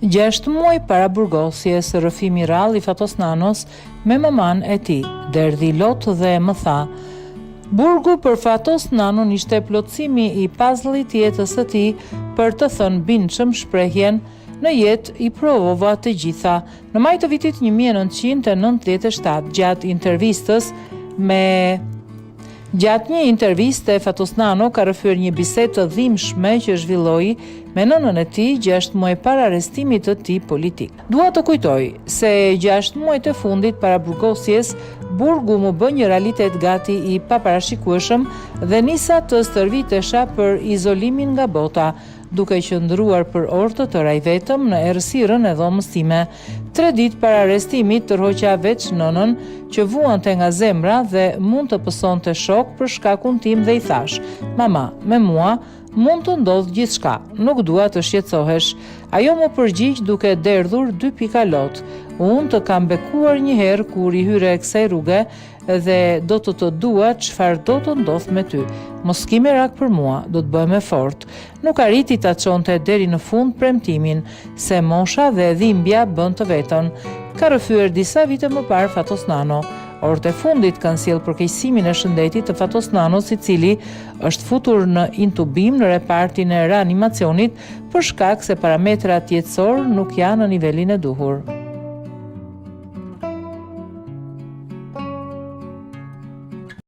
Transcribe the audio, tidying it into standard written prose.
6 muaj para burgosjes, rrëfimi rrallë i Fatos Nanos me maman e tij, derdhi lot dhe më tha: burgu për Fatos Nanon ishte plotësimi i puzzle-it jetës së tij, për të thënë bindshëm shprehjen: në jetë i provova të gjitha. Në maj të vitit 1997, gjatë një interviste, Fatos Nano ka rrëfyer një bisedë të dhimbshme që zhvilloi me nënën e tij 6 muaj para arrestimit të tij politik. Dua të kujtoj se 6 muajt e fundit para burgosjes, burgu më bë një realitet gati i paparashikueshëm dhe nisa të stërvitesha për izolimin nga bota, duke qëndruar për orë të tëra i vetëm në errësirën e dhomës time. 3 ditë para arrestimit tërhoqa veç nënën, që vuante nga zemra dhe mund të pësonte shok për shkakun tim dhe i thash: mama, me mua mund të ndodh gjithçka, nuk dua të shqetësohesh. Ajo më përgjigj duke derdhur 2 pika lot. Unë të kam bekuar një herë kur i hyre e kësaj rruge dhe do të dua çfarë do të ndodh me ty. Mos ki merak për mua, do të bëhem e fortë. Nuk arriti ta çonte deri në fund premtimin, se mosha dhe dhimbja bën të vetën. Ka rrëfyer disa vite më parë Fatos Nano. Orët e fundit kanë sjellë përkeqësimin e shëndetit të Fatos Nanos, i cili është futur në intubim në repartin e reanimacionit për shkak se parametrat jetësor nuk janë në nivelin e duhur.